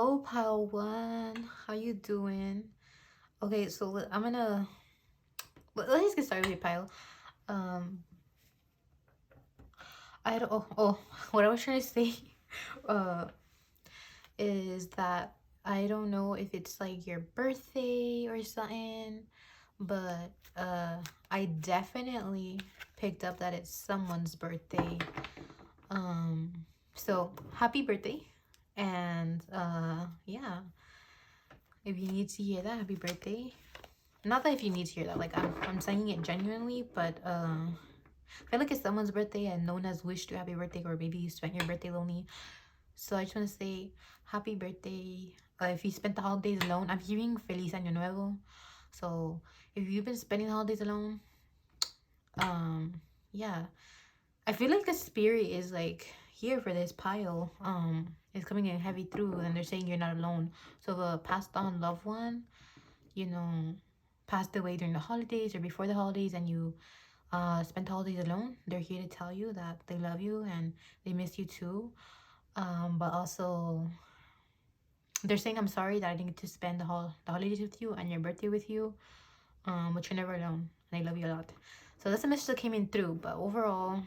Hello, pile one. How you doing? Okay, so I'm gonna let's get started with pile. Um, I don't. What I was trying to say, uh, is that I don't know if it's like your birthday or something, but I definitely picked up that it's someone's birthday. Um, so happy birthday, and yeah. If you need to hear that, happy birthday. Not that if you need to hear that, like I'm saying it genuinely, but I feel like it's someone's birthday and no one has wished you happy birthday, or maybe you spent your birthday lonely. So I just want to say happy birthday. If you spent the holidays alone, I'm hearing Feliz Año Nuevo. So if you've been spending the holidays alone, yeah, I feel like the spirit is like here for this pile. It's coming in heavy through, and they're saying you're not alone. So the passed on loved one, you know, passed away during the holidays or before the holidays, and you spent the holidays alone, they're here to tell you that they love you and they miss you too. But also they're saying I'm sorry that I didn't get to spend the holidays with you and your birthday with you. But you're never alone, and I love you a lot. So that's a message that came in through. But overall,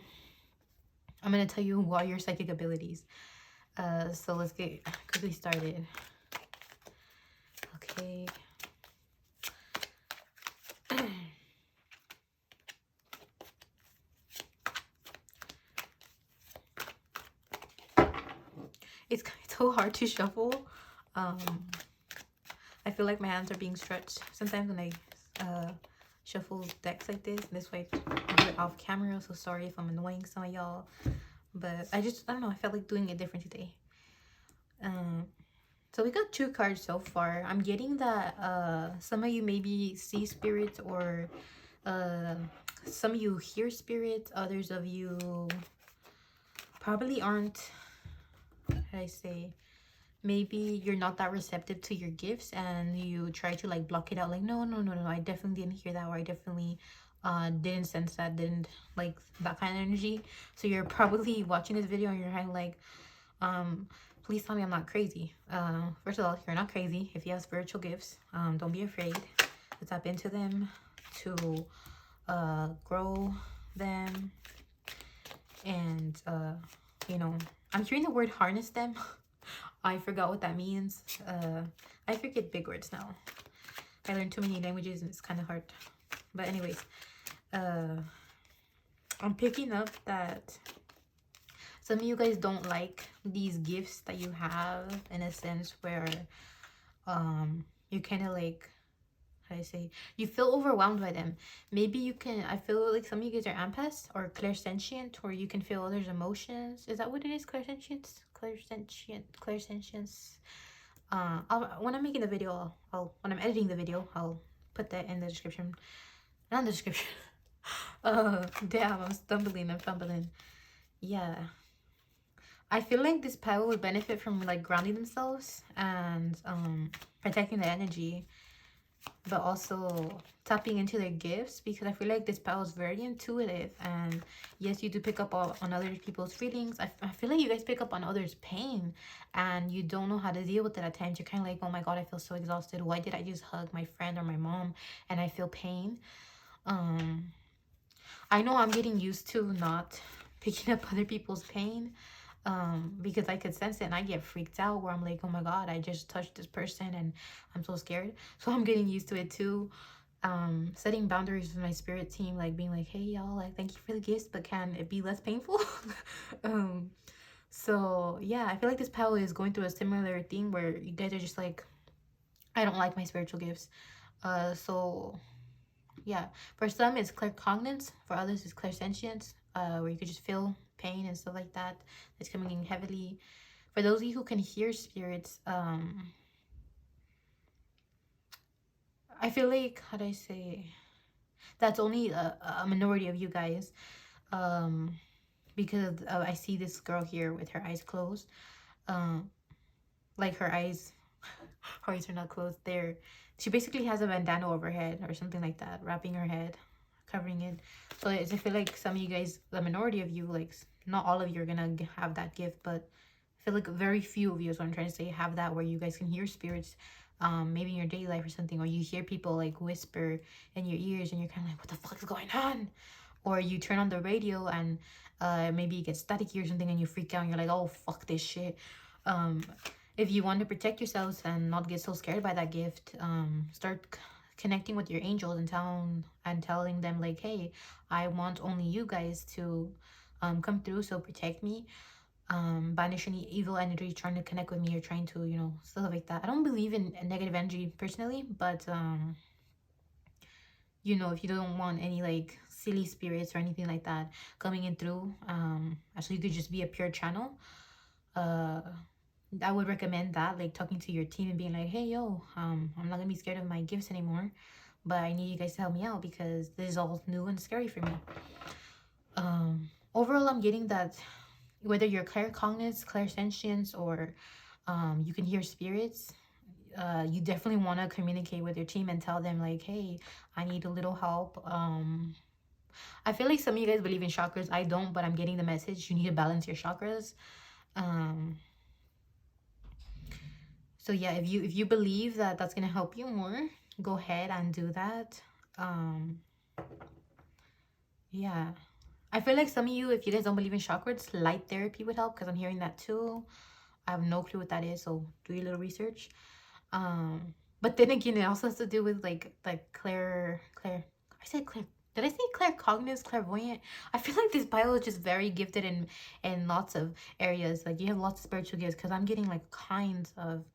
I'm gonna tell you what are your psychic abilities. So let's get quickly started. Okay. It's so hard to shuffle. I feel like my hands are being stretched sometimes when I shuffle decks like this. This way I do it off camera, so sorry if I'm annoying some of y'all. But I don't know, I felt like doing it different today. So we got 2 cards so far. I'm getting that some of you maybe see spirits, or some of you hear spirits. Others of you probably aren't, how do I say, maybe you're not that receptive to your gifts and you try to like block it out, like no, I definitely didn't hear that, or I definitely didn't sense that, didn't like that kind of energy. So you're probably watching this video and you're kind of like, please tell me I'm not crazy. First of all, you're not crazy. If you have spiritual gifts, don't be afraid to tap into them, to grow them, and you know, I'm hearing the word harness them. I forgot what that means. I forget big words now. I learned too many languages and it's kind of hard. But anyways, I'm picking up that some of you guys don't like these gifts that you have, in a sense where you kind of like, how do I say, you feel overwhelmed by them. Maybe you can, I feel like some of you guys are empaths or clairsentient, or you can feel others' emotions. Is that what it is? Clairsentience? Clairsentience. When I'm making the video, when I'm editing the video, I'll put that in the description. Not in the description. Damn, I'm fumbling. Yeah. I feel like this pile would benefit from like grounding themselves and protecting the energy, but also tapping into their gifts, because I feel like this pile is very intuitive. And yes, you do pick up on other people's feelings. I feel like you guys pick up on others' pain and you don't know how to deal with it at times. You're kind of like, oh my god, I feel so exhausted. Why did I just hug my friend or my mom and I feel pain? I know I'm getting used to not picking up other people's pain, because I could sense it and I get freaked out, where I'm like, oh my god, I just touched this person and I'm so scared. So I'm getting used to it too. Setting boundaries with my spirit team, like being like, hey y'all, like thank you for the gifts, but can it be less painful? So yeah, I feel like this pile is going through a similar thing where you guys are just like, I don't like my spiritual gifts. So yeah, for some it's claircognizance, for others it's clairsentience, where you could just feel pain and stuff like that that's coming in heavily. For those of you who can hear spirits, I feel like, how do I say, that's only a minority of you guys, because I see this girl here with her eyes closed, like her eyes are not closed there. She basically has a bandana over her head or something like that, wrapping her head, covering it. So I feel like some of you guys, the minority of you, like not all of you are gonna have that gift, but feel like very few of you, is what I'm trying to say, have that where you guys can hear spirits, maybe in your daily life or something, or you hear people like whisper in your ears and you're kind of like, what the fuck is going on? Or you turn on the radio and maybe you get staticky or something and you freak out and you're like, oh fuck this shit. If you want to protect yourselves and not get so scared by that gift, start connecting with your angels and telling them like, hey, I want only you guys to come through, so protect me. Banish any evil energy trying to connect with me or trying to, you know, stuff like that. I don't believe in negative energy personally, but you know, if you don't want any like silly spirits or anything like that coming in through, actually you could just be a pure channel. I would recommend that, like talking to your team and being like, hey yo, I'm not gonna be scared of my gifts anymore, but I need you guys to help me out because this is all new and scary for me. Overall, I'm getting that whether you're claircognizant, clairsentience, or you can hear spirits, you definitely want to communicate with your team and tell them like, hey, I need a little help. I feel like some of you guys believe in chakras. I don't, but I'm getting the message. You need to balance your chakras. So yeah, if you believe that that's gonna help you more, go ahead and do that. Yeah, I feel like some of you, if you guys don't believe in chakras, light therapy would help, because I'm hearing that too. I have no clue what that is, so do your little research. But then again, it also has to do with like I said clair. Did I say claircognizant, clairvoyant? I feel like this bio is just very gifted in lots of areas. Like you have lots of spiritual gifts, because I'm getting like kinds of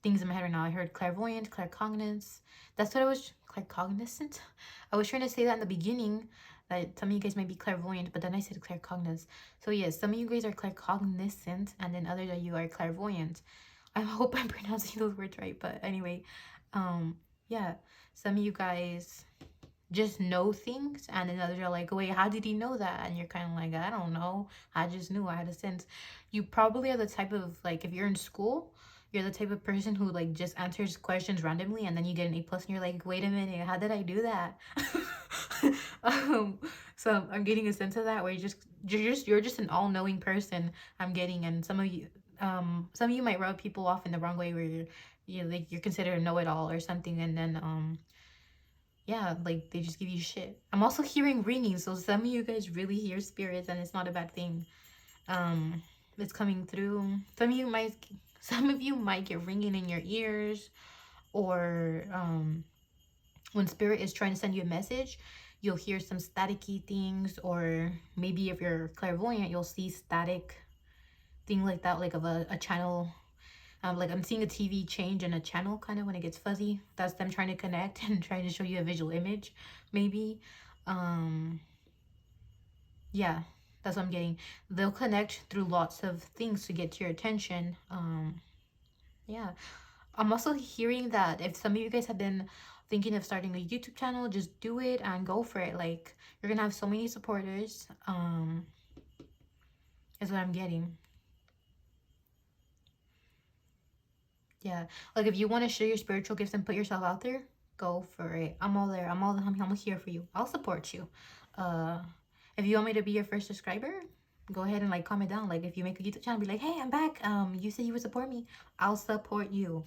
things in my head right now. I heard clairvoyant, claircognizant. That's what I was, claircognizant. I was trying to say that in the beginning, that some of you guys might be clairvoyant, but then I said claircognizant. So yes, some of you guys are claircognizant, and then others of you are clairvoyant. I hope I'm pronouncing those words right, but anyway, yeah, some of you guys just know things, and then others are like, wait, how did he know that? And you're kind of like, I don't know, I just knew, I had a sense. You probably are the type of, like, if you're in school, you're the type of person who like just answers questions randomly and then you get an A+, and you're like, wait a minute, how did I do that? So I'm getting a sense of that, where you're just an all-knowing person, I'm getting. And some of you might rub people off in the wrong way, where you're considered a know-it-all or something, and then yeah, like they just give you shit. I'm also hearing ringing, so some of you guys really hear spirits, and it's not a bad thing. It's coming through. Some of you might get ringing in your ears, or when spirit is trying to send you a message, you'll hear some staticky things, or maybe if you're clairvoyant, you'll see static thing like that, like of a channel. Like I'm seeing a TV change in a channel, kind of when it gets fuzzy. That's them trying to connect and trying to show you a visual image, maybe. Yeah, that's what I'm getting. They'll connect through lots of things to get to your attention. Yeah, I'm also hearing that if some of you guys have been thinking of starting a YouTube channel, just do it and go for it. Like you're gonna have so many supporters. Is what I'm getting. Yeah, like if you want to share your spiritual gifts and put yourself out there, go for it. I'm all there. I'm here for you. I'll support you. If you want me to be your first subscriber, go ahead and like comment down. Like if you make a YouTube channel, be like, hey, I'm back. You said you would support me. I'll support you.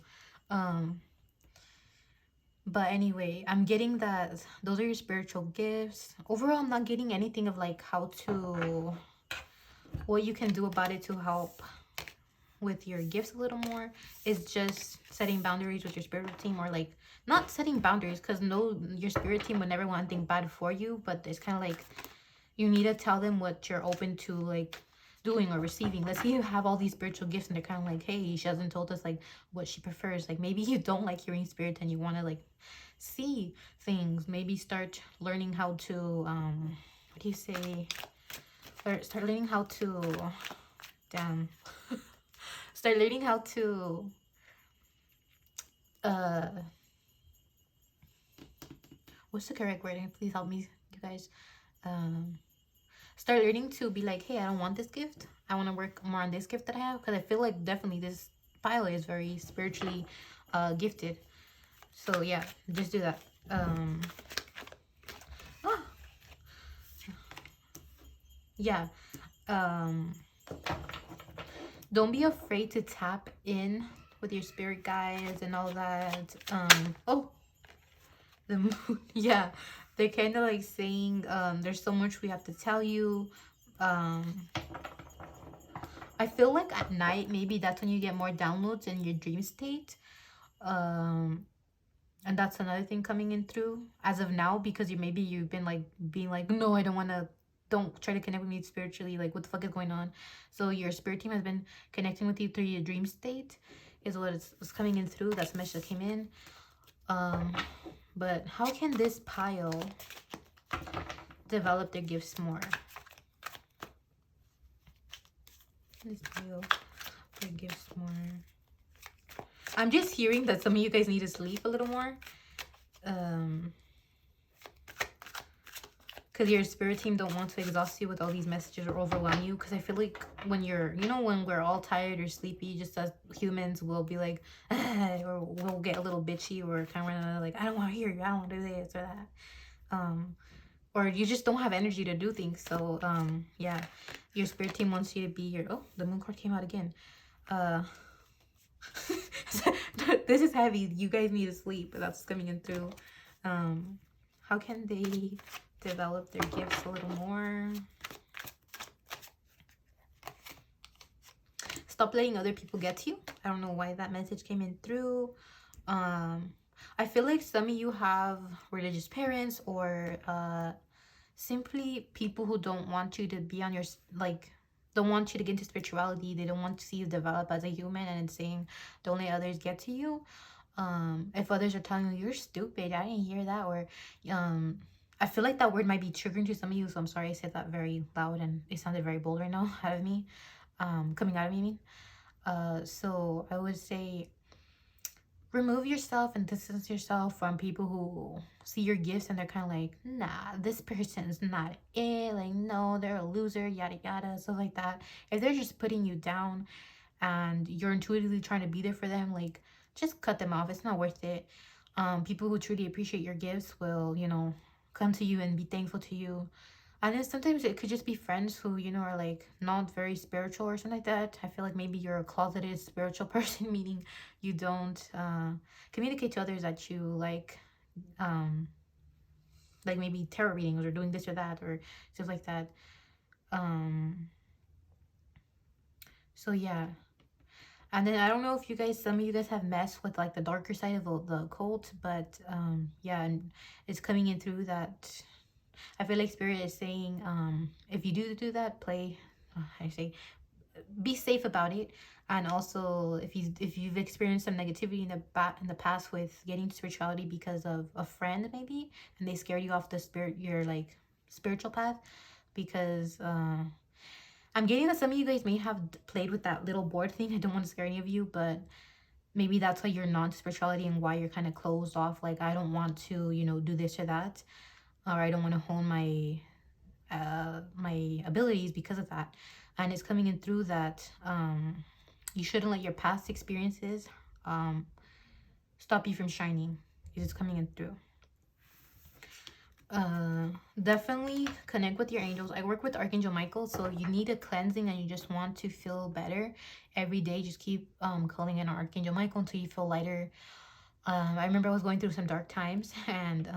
But anyway, I'm getting that those are your spiritual gifts. Overall, I'm not getting anything of like what you can do about it to help with your gifts a little more. Is just setting boundaries with your spiritual team, or like not setting boundaries, because your spirit team would never want anything bad for you, but it's kind of like you need to tell them what you're open to like doing or receiving. Let's say you have all these spiritual gifts and they're kind of like, hey, she hasn't told us like what she prefers. Like maybe you don't like hearing spirits and you want to like see things. Maybe start learning how to what do you say, or start learning how to start learning how to what's the correct wording? Please help me, you guys. Start learning to be like, hey, I don't want this gift, I want to work more on this gift that I have, because I feel like definitely this pilot is very spiritually gifted. So yeah, just do that. Yeah, Don't be afraid to tap in with your spirit guides and all that. Oh, the moon. Yeah, they're kind of like saying there's so much we have to tell you. I feel like at night, maybe that's when you get more downloads in your dream state. And that's another thing coming in through as of now, because you've been like being like, no, I don't want to, don't try to connect with me spiritually, like what the fuck is going on. So your spirit team has been connecting with you through your dream state is what it's coming in through. That's the message that came in. But how can this pile develop their gifts more? This pile their gifts more. I'm just hearing that some of you guys need to sleep a little more. Because your spirit team don't want to exhaust you with all these messages or overwhelm you. Because I feel like when you're, you know, when we're all tired or sleepy, just as humans, we'll be like, or we'll get a little bitchy or kind of like, I don't want to hear you, I don't want to do this or that. Or you just don't have energy to do things. So, yeah, your spirit team wants you to be your, oh, the moon card came out again. This is heavy. You guys need to sleep. That's coming in through. How can they develop their gifts a little more? Stop letting other people get to you. I don't know why that message came in through. I feel like some of you have religious parents or simply people who don't want you to be on your, like, don't want you to get into spirituality. They don't want to see you develop as a human, and it's saying don't let others get to you. If others are telling you you're stupid, I didn't hear that, or I feel like that word might be triggering to some of you, so I'm sorry I said that very loud and it sounded very bold right now out of me, coming out of me, I mean. So I would say remove yourself and distance yourself from people who see your gifts and they're kind of like, nah, this person's not it, like, no, they're a loser, yada yada, stuff like that. If they're just putting you down and you're intuitively trying to be there for them, like, just cut them off. It's not worth it. People who truly appreciate your gifts will, you know, come to you and be thankful to you. And then sometimes it could just be friends who, you know, are like not very spiritual or something like that. I feel like maybe you're a closeted spiritual person, meaning you don't communicate to others that you like maybe tarot readings or doing this or that or stuff like that. So yeah. And then I don't know if you guys, some of you guys have messed with like the darker side of the occult, but yeah, and it's coming in through that. I feel like spirit is saying, if you do that, play, I say, be safe about it. And also, if you've experienced some negativity in the past with getting to spirituality because of a friend maybe, and they scared you off your like spiritual path, because I'm getting that some of you guys may have played with that little board thing. I don't want to scare any of you, but maybe that's why you're non-spirituality and why you're kind of closed off. Like, I don't want to, you know, do this or that, or I don't want to hone my my abilities because of that. And it's coming in through that you shouldn't let your past experiences stop you from shining. It's coming in through. Definitely connect with your angels. I work with Archangel Michael, so you need a cleansing and you just want to feel better every day. Just keep calling in Archangel Michael until you feel lighter. I remember I was going through some dark times, and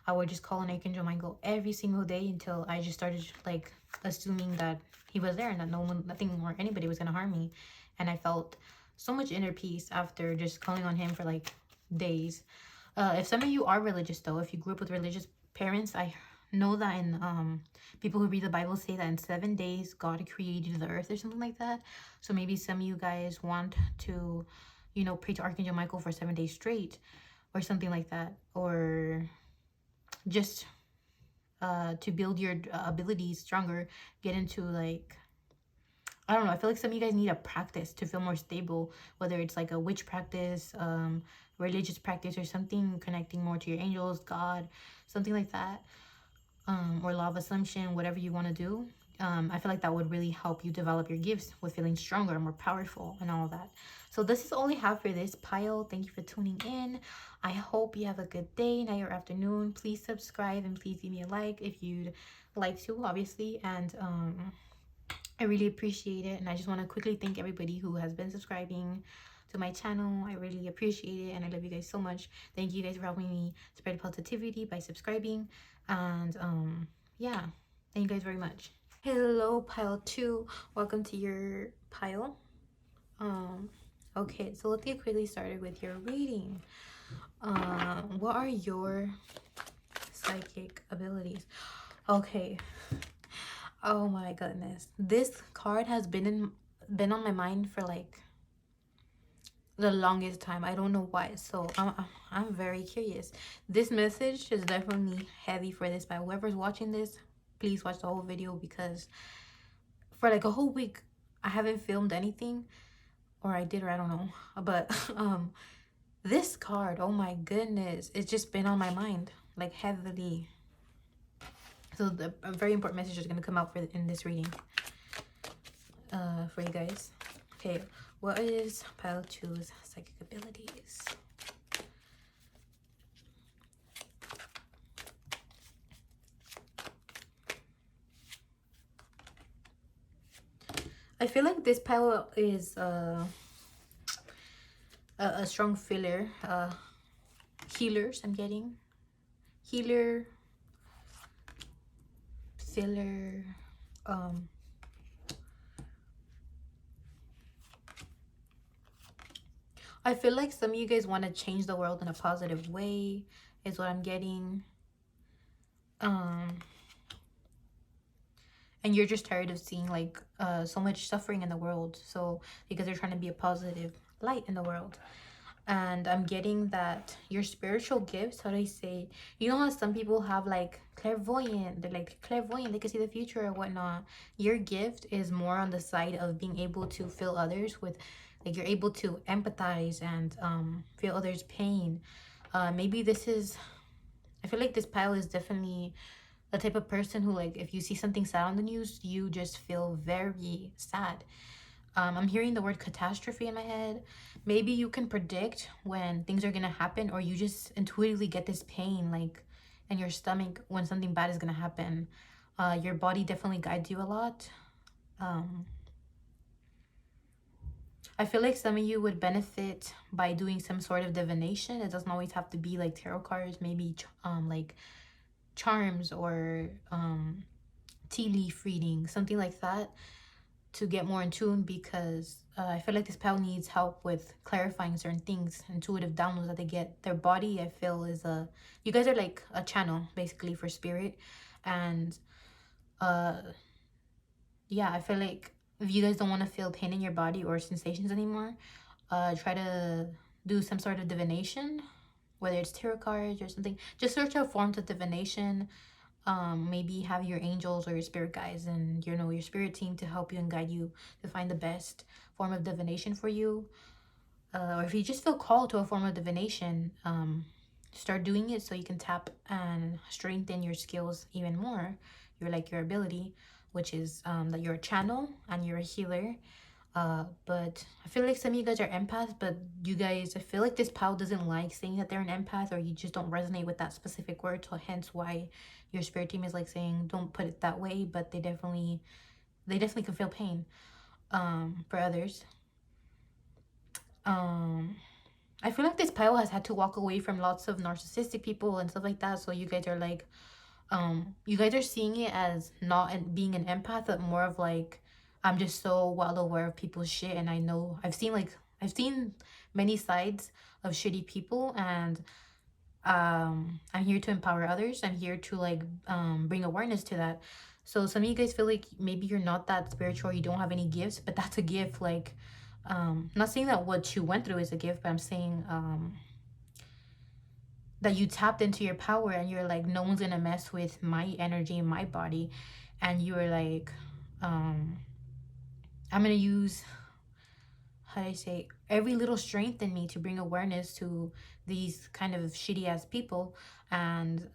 I would just call on Archangel Michael every single day until I just started like assuming that he was there and that nothing or anybody was gonna harm me. And I felt so much inner peace after just calling on him for like days. If some of you are religious though, if you grew up with religious parents, I know that in people who read the Bible say that in 7 days God created the earth or something like that. So maybe some of you guys want to, you know, pray to Archangel Michael for 7 days straight or something like that, or just to build your abilities stronger, get into like, I don't know, I feel like some of you guys need a practice to feel more stable, whether it's like a witch practice, religious practice, or something connecting more to your angels, God, something like that, or law of assumption, whatever you want to do. I feel like that would really help you develop your gifts with feeling stronger and more powerful and all of that. So this is all I have for this pile. Thank you for tuning in. I hope you have a good day, night, or afternoon. Please subscribe and please give me a like if you'd like to, obviously. And I really appreciate it. And I just want to quickly thank everybody who has been subscribing to my channel. I really appreciate it, and I love you guys so much. Thank you guys for helping me spread positivity by subscribing. And yeah, thank you guys very much. Hello, pile 2. Welcome to your pile. Okay, so let's get quickly started with your reading. What are your psychic abilities? Okay. Oh my goodness, this card has been on my mind for like the longest time. I don't know why, so I'm very curious. This message is definitely heavy for this, but whoever's watching this, please watch the whole video, because for like a whole week I haven't filmed anything, or I did, or I don't know, but this card, oh my goodness, it's just been on my mind like heavily. So a very important message is going to come out in this reading for you guys. Okay, what is pile 2's psychic abilities? I feel like this pile is a strong filler. Healers, I'm getting. Healer, filler, I feel like some of you guys want to change the world in a positive way, is what I'm getting. And you're just tired of seeing like so much suffering in the world, so because you're trying to be a positive light in the world. And I'm getting that your spiritual gifts, how do I say, you know how some people have like clairvoyant, they're like clairvoyant, they can see the future or whatnot. Your gift is more on the side of being able to feel others with, like, you're able to empathize and feel others' pain. Maybe this is, I feel like this pile is definitely the type of person who, like, if you see something sad on the news, you just feel very sad. I'm hearing the word catastrophe in my head. Maybe you can predict when things are gonna happen, or you just intuitively get this pain like in your stomach when something bad is gonna happen. Your body definitely guides you a lot. I feel like some of you would benefit by doing some sort of divination. It doesn't always have to be like tarot cards, maybe like charms or tea leaf reading, something like that, to get more in tune, because I feel like this pal needs help with clarifying certain things, intuitive downloads that they get. Their body, I feel, is you guys are like a channel basically for spirit. And yeah, I feel like if you guys don't want to feel pain in your body or sensations anymore, try to do some sort of divination, whether it's tarot cards or something. Just search out forms of divination. Maybe have your angels or your spirit guides and your spirit team to help you and guide you to find the best form of divination for you. Or if you just feel called to a form of divination, start doing it so you can tap and strengthen your skills even more. Your ability, which is that you're a channel and you're a healer. But I feel like some of you guys are empaths, but you guys, I feel like this pal doesn't like saying that they're an empath, or you just don't resonate with that specific word, so hence why your spirit team is like saying don't put it that way. But they definitely can feel pain for others. I feel like this pile has had to walk away from lots of narcissistic people and stuff like that, so you guys are like you guys are seeing it as not being an empath, but more of like, I'm just so well aware of people's shit, and I know I've seen many sides of shitty people, and I'm here to empower others. I'm here to like bring awareness to that. So some of you guys feel like maybe you're not that spiritual, you don't have any gifts, but that's a gift. Like not saying that what you went through is a gift, but I'm saying that you tapped into your power and you're like, no one's gonna mess with my energy and my body. And you were like, I'm gonna use, how do I say, every little strength in me to bring awareness to these kind of shitty ass people. And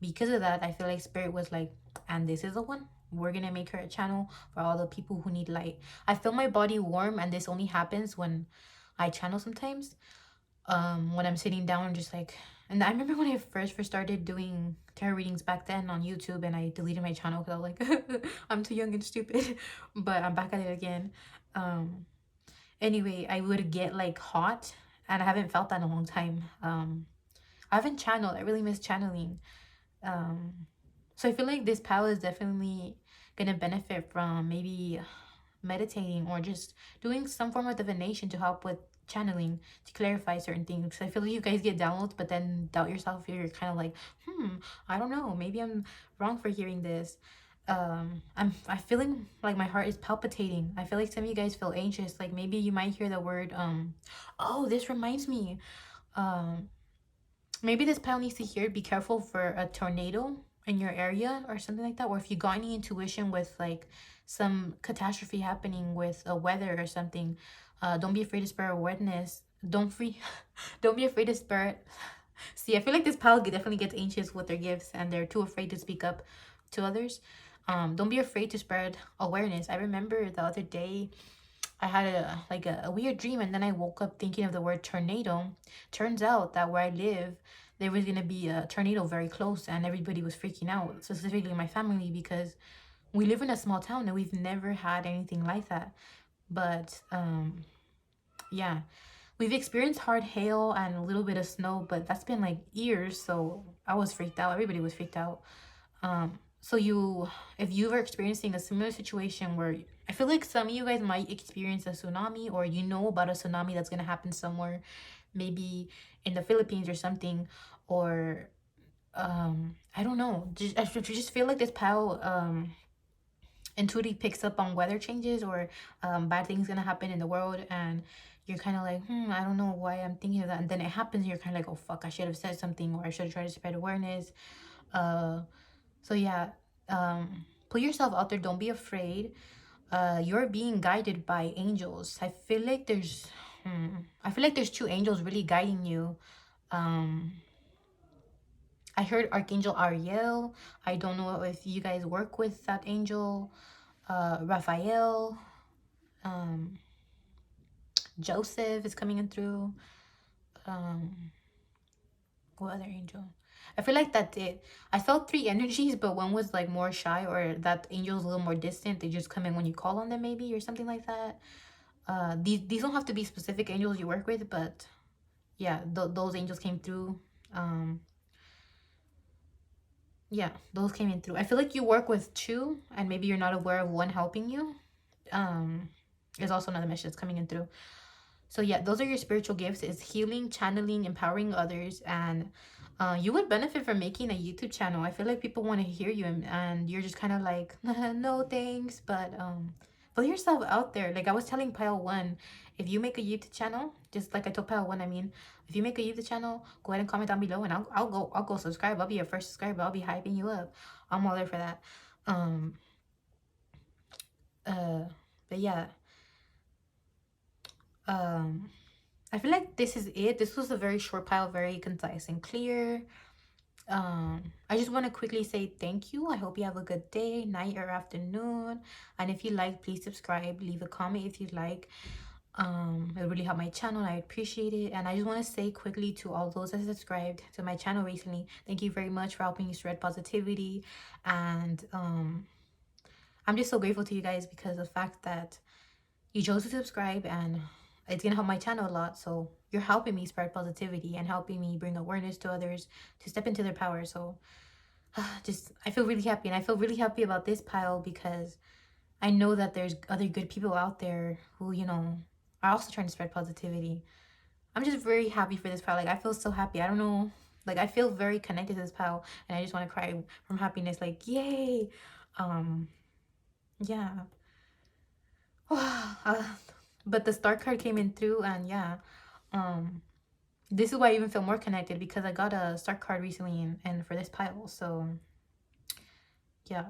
because of that, I feel like spirit was like, and this is the one, we're gonna make her a channel for all the people who need light. I feel my body warm, and this only happens when I channel sometimes. when I'm sitting down, just like, and I remember when I first started doing tarot readings back then on YouTube, and I deleted my channel because I was like, I'm too young and stupid, but I'm back at it again. Anyway, I would get like hot, and I haven't felt that in a long time. I haven't channeled. I really miss channeling. So I feel like this pal is definitely gonna benefit from maybe meditating or just doing some form of divination to help with channeling to clarify certain things. Because I feel like you guys get downloads but then doubt yourself. You're kind of like, I don't know, maybe I'm wrong for hearing this. I feeling like my heart is palpitating. I feel like some of you guys feel anxious, like maybe you might hear the word oh, this reminds me, um maybe this pal needs to hear, be careful for a tornado in your area or something like that. Or if you got any intuition with like some catastrophe happening with a weather or something, don't be afraid to spread awareness. Don't be afraid to spread. See, I feel like this pal definitely gets anxious with their gifts and they're too afraid to speak up to others. Don't be afraid to spread awareness. I remember the other day I had a weird dream, and then I woke up thinking of the word tornado. Turns out that where I live, there was gonna be a tornado very close, and everybody was freaking out, specifically my family, because we live in a small town and we've never had anything like that. But yeah, we've experienced hard hail and a little bit of snow, but that's been like years, so I was freaked out. Everybody was freaked out. So if you are experiencing a similar situation where I feel like some of you guys might experience a tsunami, or you know about a tsunami that's gonna happen somewhere, maybe in the Philippines or something, or I don't know. I just feel like this pal intuitively picks up on weather changes or bad things gonna happen in the world, and you're kind of like, I don't know why I'm thinking of that, and then it happens, and you're kind of like, oh fuck, I should have said something, or I should have tried to spread awareness. So yeah, put yourself out there. Don't be afraid. You're being guided by angels. I feel like there's two angels really guiding you. I heard Archangel Ariel. I don't know if you guys work with that angel. Raphael. Joseph is coming in through. What other angel? I feel like that's it. I felt three energies, but one was like more shy, or that angel's a little more distant. They just come in when you call on them, maybe, or something like that. These don't have to be specific angels you work with, but yeah, those angels came through. Yeah, those came in through. I feel like you work with two, and maybe you're not aware of one helping you. There's also another message that's coming in through. So yeah, those are your spiritual gifts: is healing, channeling, empowering others, and you would benefit from making a YouTube channel. I feel like people want to hear you, and you're just kind of like, no thanks, but put yourself out there. Like I was telling Pile One, if you make a YouTube channel, just like I told Pile One, I mean, if you make a YouTube channel, go ahead and comment down below, and I'll go subscribe. I'll be your first subscriber. I'll be hyping you up. I'm all there for that. But yeah. I feel like this is it. This was a very short pile, very concise and clear. I just want to quickly say thank you. I hope you have a good day, night, or afternoon. And if you like, please subscribe, leave a comment if you like. It really helped my channel. I appreciate it. And I just want to say quickly to all those that subscribed to my channel recently, thank you very much for helping me spread positivity. And I'm just so grateful to you guys, because the fact that you chose to subscribe, and it's gonna help my channel a lot. So you're helping me spread positivity and helping me bring awareness to others to step into their power. So I feel really happy, and I feel really happy about this pile, because I know that there's other good people out there who, you know, are also trying to spread positivity. I'm just very happy for this pile. Like I feel so happy. I don't know, like I feel very connected to this pile, and I just want to cry from happiness. Like yay. Yeah. But the star card came in through, and yeah, this is why I even feel more connected, because I got a star card recently, and for this pile. So yeah.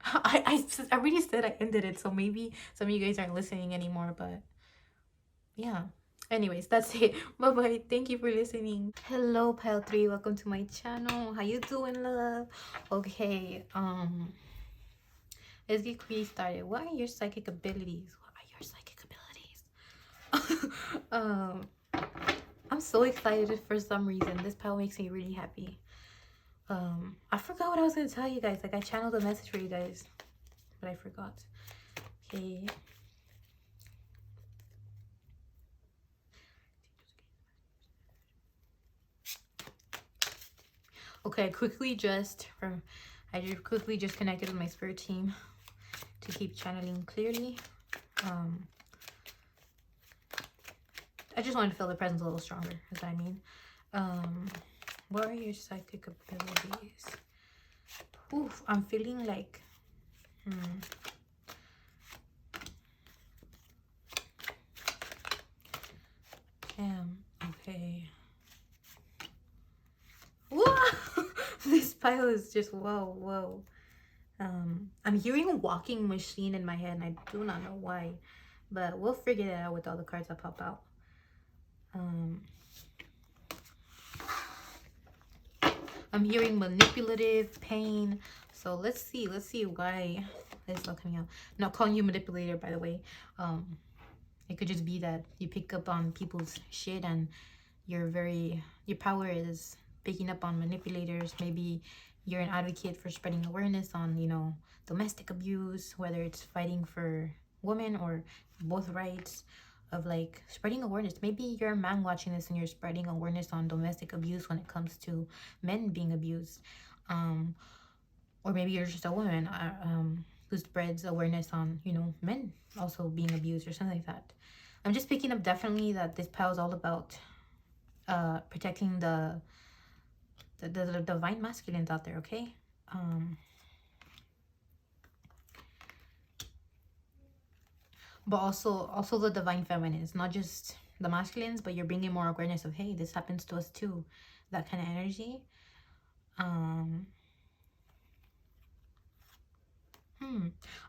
I already said I ended it, so maybe some of you guys aren't listening anymore, but yeah. Anyways, that's it. Bye bye. Thank you for listening. Hello, pile 3. Welcome to my channel. How you doing, love? Okay, let's get quickly started. What are your psychic abilities? What are your psychic abilities? I'm I'm so excited for some reason. This pile makes me really happy. I forgot what I was gonna tell you guys. Like, I channeled a message for you guys, but I forgot. Okay. Okay, I quickly just connected with my spirit team to keep channeling clearly. I just wanted to feel the presence a little stronger, is what I mean. What are your psychic abilities? Oof, I'm feeling like okay. Whoa! This pile is just whoa. I'm hearing a walking machine in my head, and I do not know why, but we'll figure it out with all the cards that pop out. I'm hearing manipulative, pain. So let's see why it's not coming out. I'm not calling you manipulator, by the way. It could just be that you pick up on people's shit, and your power is picking up on manipulators. Maybe you're an advocate for spreading awareness on, you know, domestic abuse, whether it's fighting for women or both rights, of like spreading awareness. Maybe you're a man watching this and you're spreading awareness on domestic abuse when it comes to men being abused. Or maybe you're just a woman who spreads awareness on, you know, men also being abused or something like that. I'm just picking up definitely that this pile is all about protecting the divine masculines out there, okay? But also the divine feminines, not just the masculines, but you're bringing more awareness of, hey, this happens to us too, that kind of energy.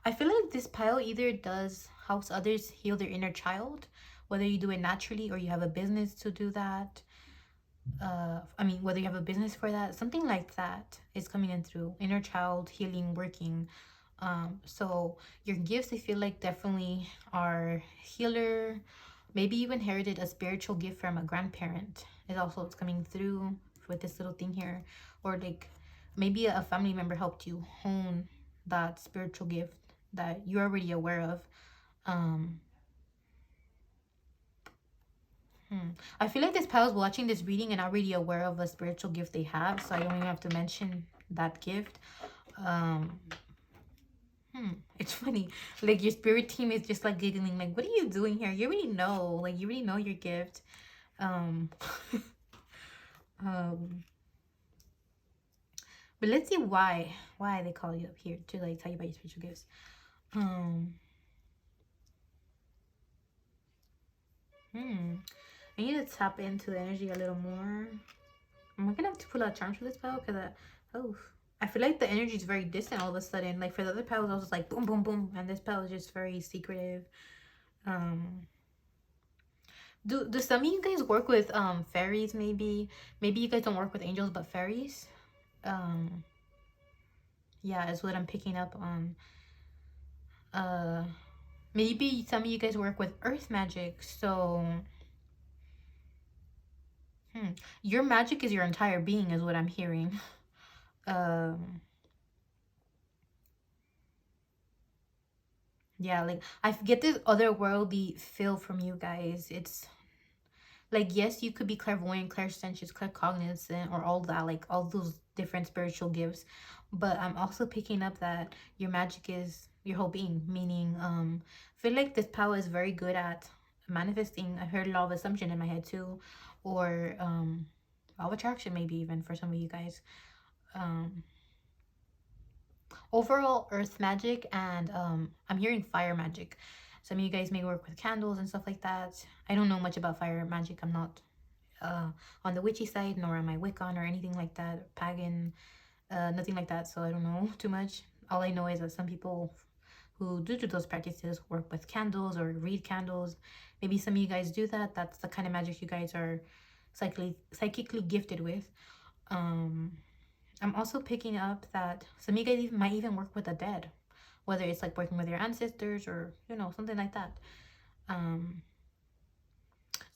I feel like this pile either does helps others heal their inner child, whether you do it naturally or you have a business to do that. I mean, whether you have a business for that, something like that is coming in through inner child healing, working. So your gifts, I feel like, definitely are healer. Maybe you inherited a spiritual gift from a grandparent. It's coming through with this little thing here, or like maybe a family member helped you hone that spiritual gift that you're already aware of. I feel like this pile is watching this reading and already aware of a spiritual gift they have, so I don't even have to mention that gift. It's funny, like your spirit team is just like giggling, like, what are you doing here? You already know, like, you already know your gift. But let's see why they call you up here to like tell you about your spiritual gifts. I need to tap into the energy a little more. I'm gonna have to pull out charms for this pile because I feel like the energy is very distant all of a sudden. Like for the other piles, I was just like boom, boom, boom, and this pile is just very secretive. Do some of you guys work with fairies? Maybe you guys don't work with angels, but fairies. Yeah, is what I'm picking up on. Maybe some of you guys work with earth magic, so your magic is your entire being, is what I'm hearing. Yeah, like I get this otherworldly feel from you guys. It's like, yes, you could be clairvoyant, clairsentient, claircognizant, or all that, like all those different spiritual gifts, but I'm also picking up that your magic is your whole being, meaning I feel like this power is very good at manifesting. I heard law of assumption in my head too, or law of attraction, maybe even for some of you guys. Overall earth magic, and I'm hearing fire magic. Some of you guys may work with candles and stuff like that. I don't know much about fire magic. I'm not on the witchy side, nor am I Wiccan or anything like that, pagan, nothing like that, so I don't know too much. All I know is that some people who do those practices work with candles or read candles. Maybe some of you guys do that. That's the kind of magic you guys are psychically gifted with. I'm also picking up that some of you guys might even work with the dead, whether it's like working with your ancestors or, you know, something like that.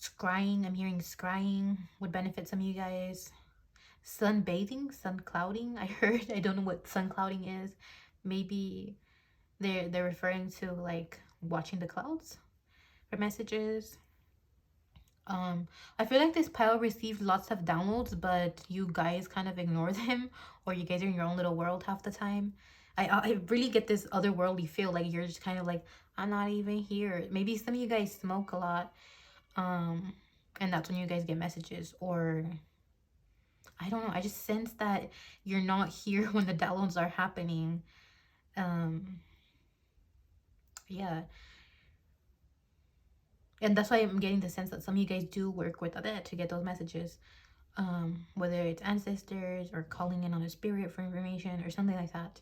Scrying, I'm hearing scrying would benefit some of you guys. Sunbathing, sun clouding, I heard. I don't know what sun clouding is. Maybe they're referring to like watching the clouds for messages. I feel like this pile received lots of downloads, but you guys kind of ignore them, or you guys are in your own little world half the time. I really get this otherworldly feel, like you're just kind of like, I'm not even here. Maybe some of you guys smoke a lot, and that's when you guys get messages, or I don't know. I just sense that you're not here when the downloads are happening. Yeah. And that's why I'm getting the sense that some of you guys do work with other to get those messages. Whether it's ancestors or calling in on a spirit for information or something like that.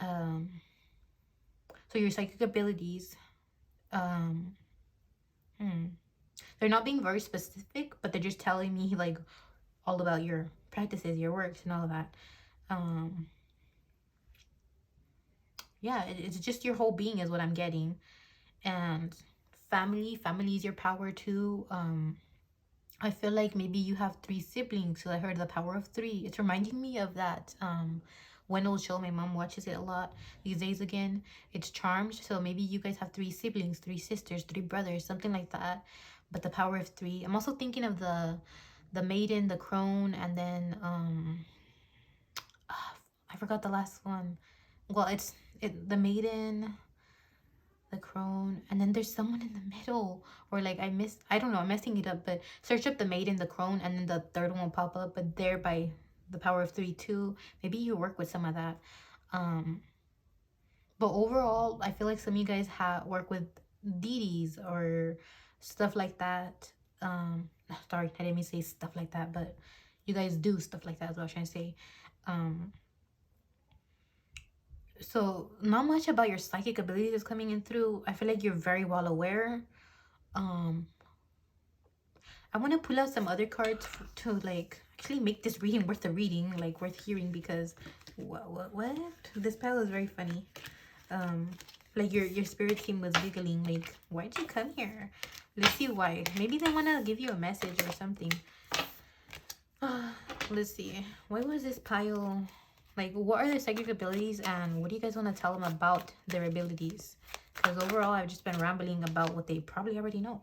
So your psychic abilities, they're not being very specific, but they're just telling me like all about your practices, your works, and all of that. Yeah, it's just your whole being is what I'm getting. And family is your power too. I feel like maybe you have 3 siblings, so I heard the power of 3. It's reminding me of that Wendell show. My mom watches it a lot these days again. It's Charmed, so maybe you guys have 3 siblings, 3 sisters, 3 brothers, something like that. But the power of 3. I'm also thinking of the maiden, the crone, and then I forgot the last one. Well, it's the maiden, the crone, and then there's someone in the middle, or like I don't know, I'm messing it up, but search up the maiden, the crone, and then the third one will pop up, but they're by the power of 3 too. Maybe you work with some of that. But overall, I feel like some of you guys work with deities or stuff like that. Sorry, I didn't mean to say stuff like that, but you guys do stuff like that is what I was trying to say. So not much about your psychic abilities is coming in through. I feel like you're very well aware. I want to pull out some other cards to like actually make this reading worth the reading, like worth hearing, because what? This pile is very funny. Like your spirit team was giggling, like, why'd you come here? Let's see why. Maybe they want to give you a message or something. Let's see. Why was this pile? Like, what are their psychic abilities, and what do you guys want to tell them about their abilities? Because overall, I've just been rambling about what they probably already know.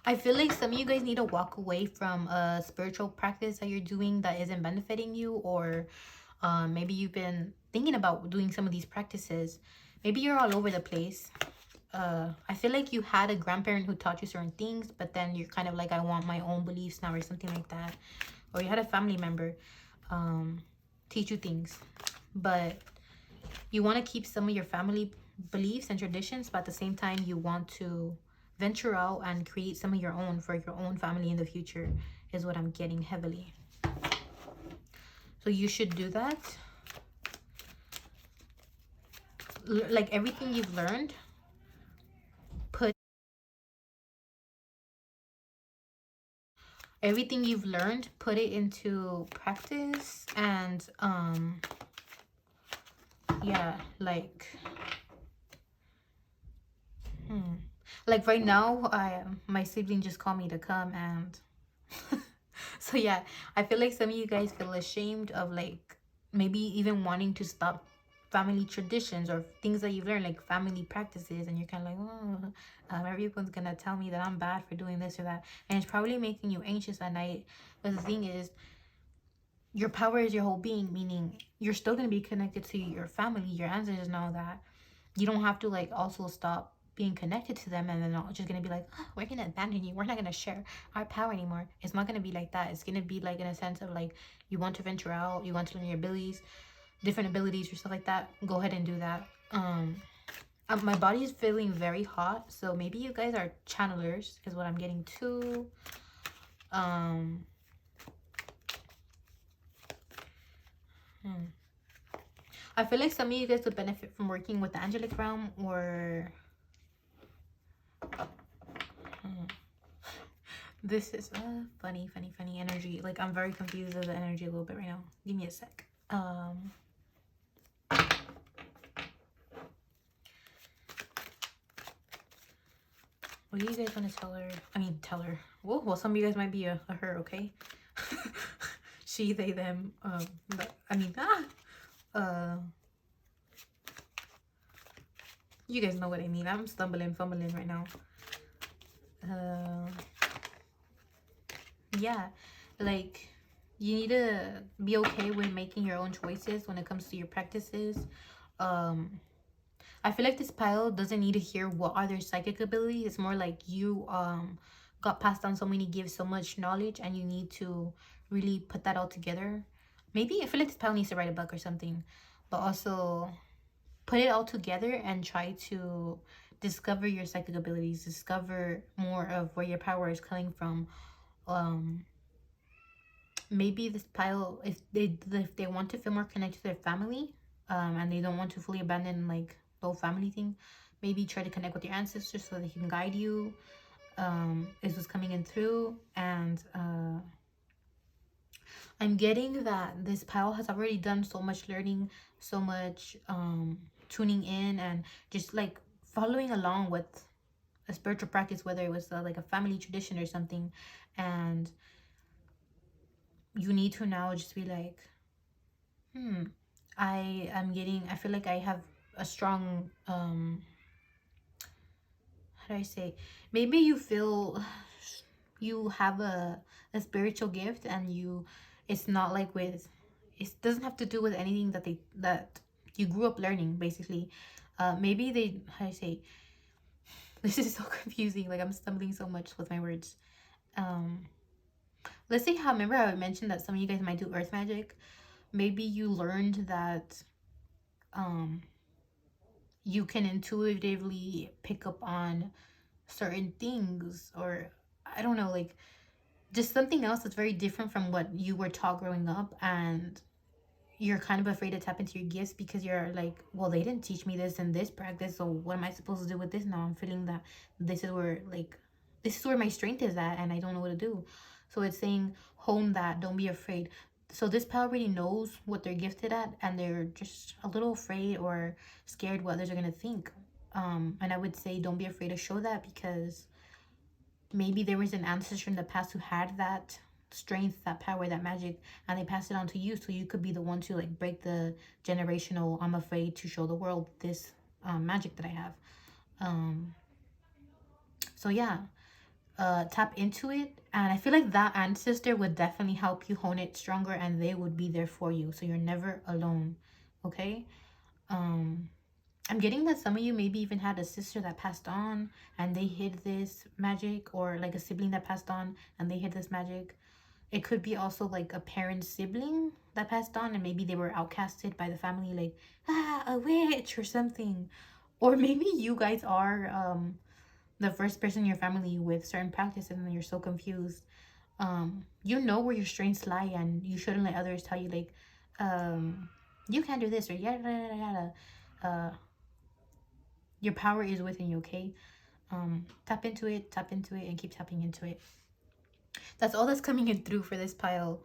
I feel like some of you guys need to walk away from a spiritual practice that you're doing that isn't benefiting you, or maybe you've been thinking about doing some of these practices. Maybe you're all over the place. I feel like you had a grandparent who taught you certain things, but then you're kind of like, I want my own beliefs now, or something like that. Or you had a family member teach you things, but you want to keep some of your family beliefs and traditions, but at the same time you want to venture out and create some of your own for your own family in the future, is what I'm getting heavily. So you should do that. Like everything you've learned, put it into practice. And yeah, like like right now, my sibling just called me to come, and so yeah, I feel like some of you guys feel ashamed of like maybe even wanting to stop family traditions or things that you've learned, like family practices, and you're kind of like, oh, everyone's gonna tell me that I'm bad for doing this or that, and it's probably making you anxious at night. But the thing is, your power is your whole being, meaning you're still gonna be connected to your family, your ancestors, and all that. You don't have to like also stop being connected to them, and then they're just gonna be like, oh, we're gonna abandon you, we're not gonna share our power anymore. It's not gonna be like that. It's gonna be like in a sense of like, you want to venture out, you want to learn your abilities, different abilities or stuff like that. Go ahead and do that. My body is feeling very hot, so maybe you guys are channelers is what I'm getting too. I feel like some of you guys would benefit from working with the angelic realm, or this is funny energy. Like, I'm very confused with the energy a little bit right now. Give me a sec. What do you guys want to tell her? I mean, tell her. Well, some of you guys might be a her, okay? She, they, them. But, I mean, you guys know what I mean. I'm fumbling right now. Yeah, like, you need to be okay with making your own choices when it comes to your practices. I feel like this pile doesn't need to hear what are their psychic abilities. It's more like you got passed down so many gifts, so much knowledge, and you need to really put that all together. Maybe I feel like this pile needs to write a book or something, but also put it all together and try to discover your psychic abilities, discover more of where your power is coming from. Maybe this pile, if they want to feel more connected to their family, and they don't want to fully abandon like the whole family thing, maybe try to connect with your ancestors so they can guide you. Is what's coming in through. And I'm getting that this pile has already done so much learning, so much tuning in, and just like following along with a spiritual practice, whether it was like a family tradition or something. And you need to now just be like, I feel like I have a strong, how do I say, maybe you feel you have a spiritual gift, and it's not like with, it doesn't have to do with anything that you grew up learning, basically. Maybe they, how do I say, this is so confusing, like I'm stumbling so much with my words. Let's say how, remember I mentioned that some of you guys might do earth magic. Maybe you learned that you can intuitively pick up on certain things, or I don't know, like just something else that's very different from what you were taught growing up, and you're kind of afraid to tap into your gifts because you're like, well, they didn't teach me this in this practice, so what am I supposed to do with this now? I'm feeling that this is where my strength is at, and I don't know what to do. So it's saying hone that, don't be afraid. So this pal already knows what they're gifted at, and they're just a little afraid or scared what others are gonna think. And I would say don't be afraid to show that, because maybe there was an ancestor in the past who had that strength, that power, that magic, and they passed it on to you, so you could be the one to like break the generational I'm afraid to show the world this magic that I have. So yeah, tap into it, and I feel like that ancestor would definitely help you hone it stronger, and they would be there for you, so you're never alone. Okay. I'm getting that some of you maybe even had a sister that passed on and they hid this magic, or like a sibling that passed on and they hid this magic. It could be also like a parent sibling that passed on, and maybe they were outcasted by the family, like, a witch or something. Or maybe you guys are the first person in your family with certain practices, and you're so confused. You know where your strengths lie, and you shouldn't let others tell you like, you can't do this, or yada yada yada. Your power is within you, okay? Tap into it, and keep tapping into it. That's all that's coming in through for this pile.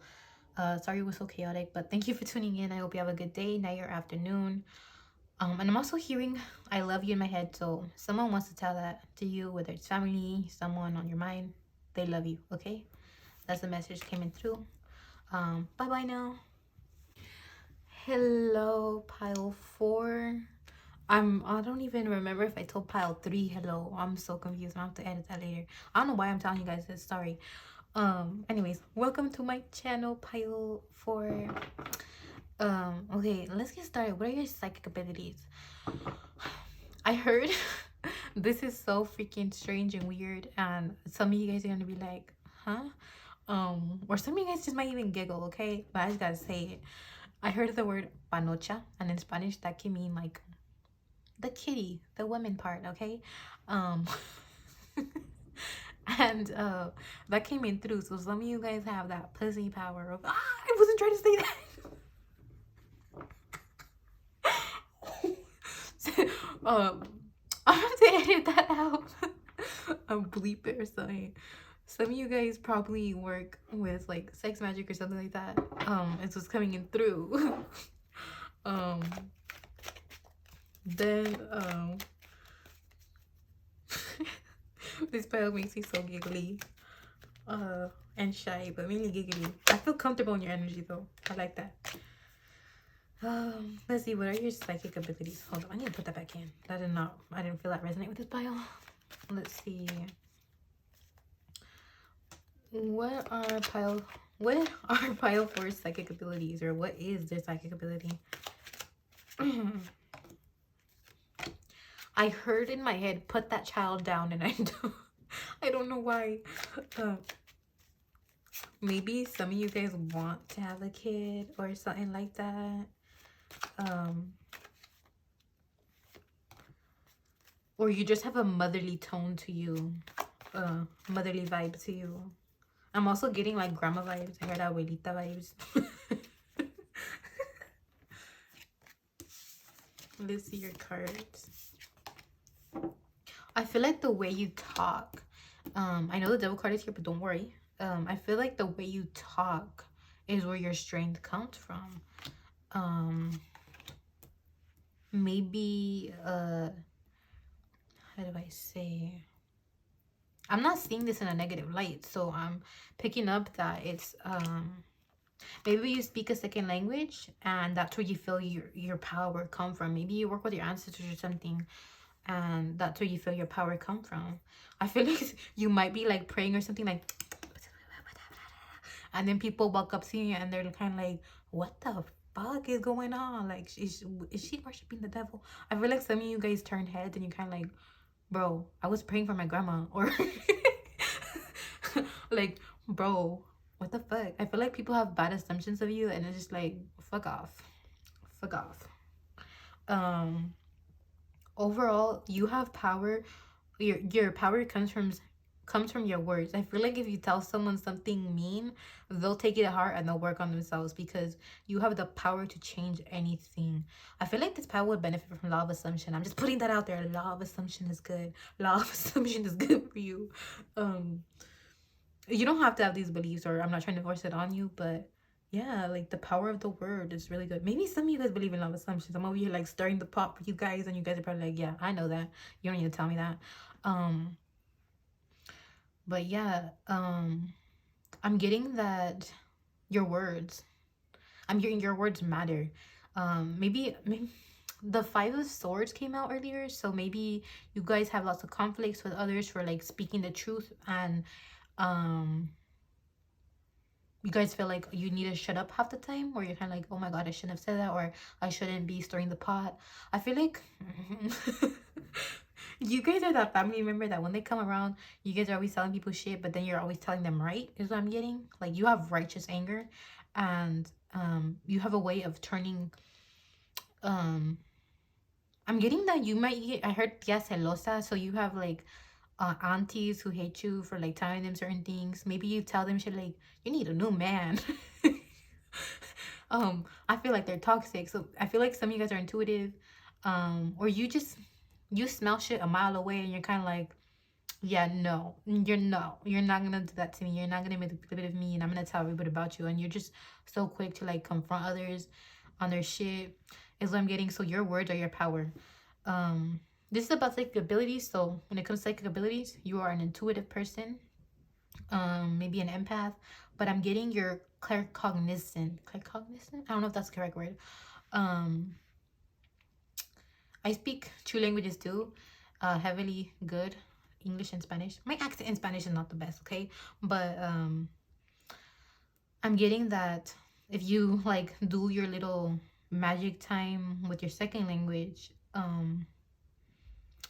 Sorry it was so chaotic, but thank you for tuning in. I hope you have a good day, night, or afternoon. And I'm also hearing I love you in my head, so someone wants to tell that to you, whether it's family, someone on your mind, they love you, okay? That's the message coming through. Bye-bye now. Hello, pile 4. I don't even remember if I told pile 3 hello. I'm so confused. I'll have to edit that later. I don't know why I'm telling you guys this. Sorry. Anyways, welcome to my channel, pile 4. Okay, let's get started. What are your psychic abilities? I heard this is so freaking strange and weird, and some of you guys are gonna be like, huh? Or some of you guys just might even giggle, okay? But I just gotta say it. I heard the word panocha, and in Spanish that can mean like the kitty, the woman part, okay? And that came in through, so some of you guys have that pussy power of, I wasn't trying to say that. I have to edit that out. Bleep it or something. Some of you guys probably work with like sex magic or something like that. It's what's coming in through. Then This pile makes me so giggly. And shy, but mainly giggly. I feel comfortable in your energy though. I like that. Let's see, what are your psychic abilities? Hold on, I need to put that back in. I didn't feel that resonate with this pile. Let's see. What are pile 4's psychic abilities, or what is their psychic ability? I heard in my head, put that child down, and I don't know why. Maybe some of you guys want to have a kid or something like that. Or you just have a motherly tone to you, motherly vibe to you. I'm also getting like grandma vibes. I heard abuelita vibes. Let's see your cards. I feel like the way you talk, I know the devil card is here, but don't worry. I feel like the way you talk is where your strength comes from. Maybe how do I say, I'm not seeing this in a negative light, so I'm picking up that it's maybe you speak a second language and that's where you feel your power come from. Maybe you work with your ancestors or something, and that's where you feel your power come from. I feel like you might be like praying or something, like, and then people walk up to you and they're kind of like, what the fuck is going on? Like, is she worshiping the devil? I feel like some of you guys turn heads and you're kind of like, bro, I was praying for my grandma. Or like, bro, what the fuck? I feel like people have bad assumptions of you and it's just like, fuck off. Fuck off. Overall, you have power. Your power comes from your words. I feel like if you tell someone something mean, they'll take it at heart and they'll work on themselves, because you have the power to change anything. I feel like this power would benefit from law of assumption. I'm just putting that out there. Law of assumption is good. Law of assumption is good for you. You don't have to have these beliefs, or I'm not trying to force it on you, but yeah, like the power of the word is really good. Maybe some of you guys believe in law of assumptions. I'm over here like stirring the pot for you guys, and you guys are probably like, yeah, I know that. You don't need to tell me that. But yeah, I'm getting that your words, I'm getting your words matter. Maybe the 5 of Swords came out earlier, so maybe you guys have lots of conflicts with others for like speaking the truth, and you guys feel like you need to shut up half the time, or you're kind of like, oh my god, I shouldn't have said that, or I shouldn't be stirring the pot. I feel like you guys are that family member that when they come around, you guys are always telling people shit, but then you're always telling them right, is what I'm getting. Like, you have righteous anger, and you have a way of turning, I'm getting that you might get, I heard tia celosa, so you have like aunties who hate you for like telling them certain things. Maybe you tell them shit like, you need a new man. I feel like they're toxic, so I feel like some of you guys are intuitive, or you smell shit a mile away and you're kind of like, yeah, no, you're not gonna do that to me, you're not gonna make a bit of me, and I'm gonna tell everybody about you, and you're just so quick to like confront others on their shit, is what I'm getting. So your words are your power. This is about psychic abilities. So when it comes to psychic abilities, you are an intuitive person, maybe an empath, but I'm getting your claircognizant. I don't know if that's the correct word. I speak 2 languages too, heavily good, English and Spanish. My accent in Spanish is not the best, okay? But I'm getting that if you like do your little magic time with your second language,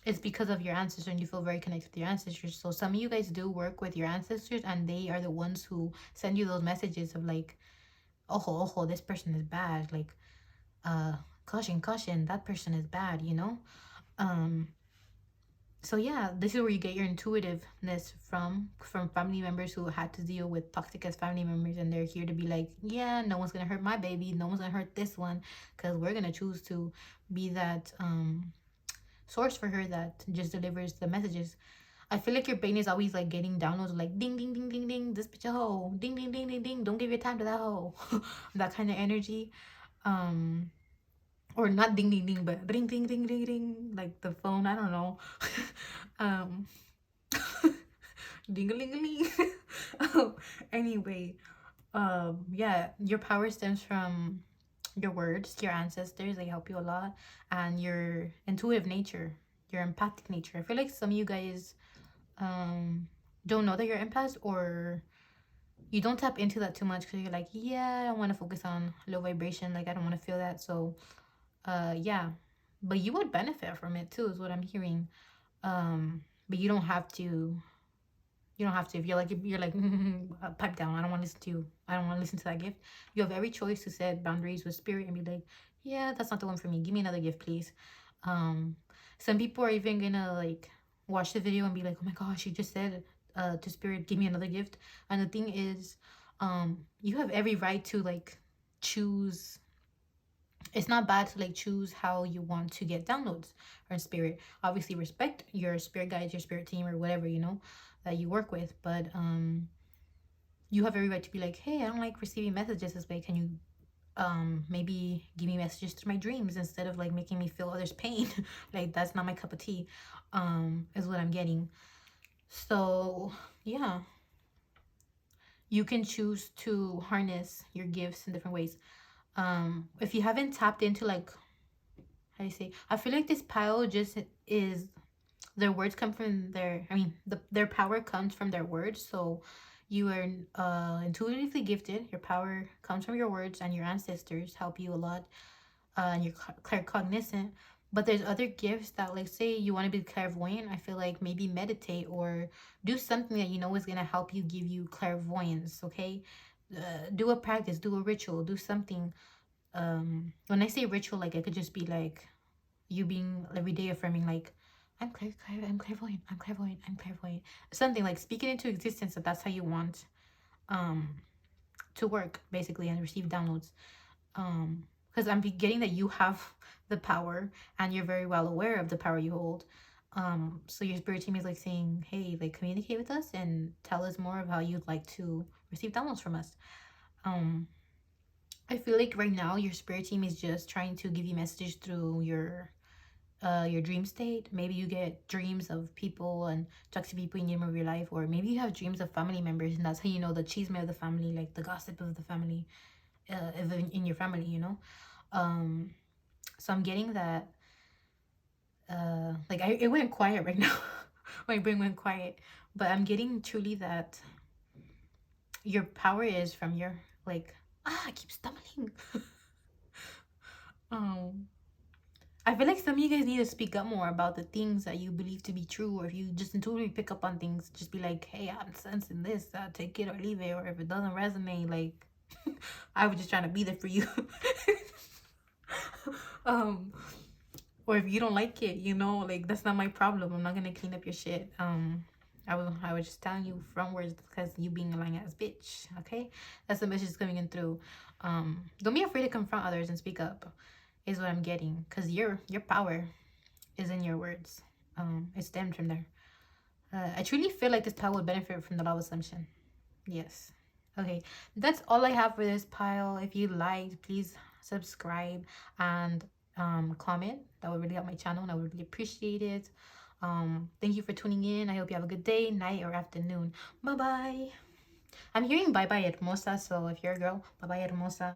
it's because of your ancestors, and you feel very connected with your ancestors. So some of you guys do work with your ancestors, and they are the ones who send you those messages of like, oh, this person is bad, like caution, that person is bad, you know. So yeah, this is where you get your intuitiveness from family members who had to deal with toxic as family members, and they're here to be like, yeah, no one's gonna hurt my baby, no one's gonna hurt this one, because we're gonna choose to be that source for her that just delivers the messages. I feel like your brain is always like getting downloads like ding ding ding ding ding, this bitch a hoe, ding ding ding ding ding, don't give your time to that hoe. That kind of energy. Or not ding ding ding, but ring ding ding ding ding, like the phone, I don't know. Ding-a-ling-a-ling. Anyway, yeah, your power stems from your words, your ancestors. They help you a lot, and your intuitive nature, your empathic nature. I feel like some of you guys don't know that you're empaths, or you don't tap into that too much because you're like, yeah, I don't want to focus on low vibration, like I don't want to feel that. So yeah, but you would benefit from it too, is what I'm hearing. But you don't have to. You don't have to. If you're like pipe down. I don't want to listen to you. I don't want to listen to that gift. You have every choice to set boundaries with spirit and be like, yeah, that's not the one for me. Give me another gift, please. Um, some people are even gonna like watch the video and be like, oh my gosh, you just said to spirit, give me another gift. And the thing is, you have every right to like choose. It's not bad to like choose how you want to get downloads from spirit. Obviously respect your spirit guides, your spirit team, or whatever, you know, that you work with. But you have every right to be like, hey, I don't like receiving messages this way. Can you maybe give me messages through my dreams instead of like making me feel others' pain? Like that's not my cup of tea, is what I'm getting. So yeah, you can choose to harness your gifts in different ways. If you haven't tapped into like, how do you say, I feel like this pile just is, their words come from their, I mean their power comes from their words. So you are intuitively gifted. Your power comes from your words, and your ancestors help you a lot, and you're claircognizant. But there's other gifts that, like, say you want to be clairvoyant, I feel like maybe meditate or do something that you know is going to help you, give you clairvoyance. Okay, do a practice, do a ritual, do something. When I say ritual, like it could just be like you being every day affirming like, I'm I'm clairvoyant, I'm clairvoyant, I'm clairvoyant. Something like speaking into existence that that's how you want to work basically and receive downloads. Because I'm getting that you have the power and you're very well aware of the power you hold. So your spirit team is like saying, hey, like communicate with us and tell us more of how you'd like to receive downloads from us. I feel like right now your spirit team is just trying to give you messages through your dream state. Maybe you get dreams of people and talk to people in your real life, or maybe you have dreams of family members, and that's how you know the chisme of the family, like the gossip of the family, in your family, you know. So I'm getting that like it went quiet right now. My brain went quiet, but I'm getting truly that your power is from your like, I keep stumbling. um I feel like some of you guys need to speak up more about the things that you believe to be true, or if you just intuitively pick up on things, just be like, hey, I'm sensing this, take it or leave it, or if it doesn't resonate, like, I was just trying to be there for you. um, or if you don't like it, you know, like, that's not my problem. I'm not gonna clean up your shit. I was just telling you from words because you being a lying ass bitch, okay? That's the message coming in through. Don't be afraid to confront others and speak up, is what I'm getting, because your power is in your words. It stemmed from there. I truly feel like this pile would benefit from the law of assumption. Yes. Okay, that's all I have for this pile. If you liked, please subscribe and comment. That would really help my channel and I would really appreciate it. Thank you for tuning in. I hope you have a good day, night, or afternoon. Bye bye. I'm hearing bye bye hermosa, so if you're a girl, bye bye hermosa.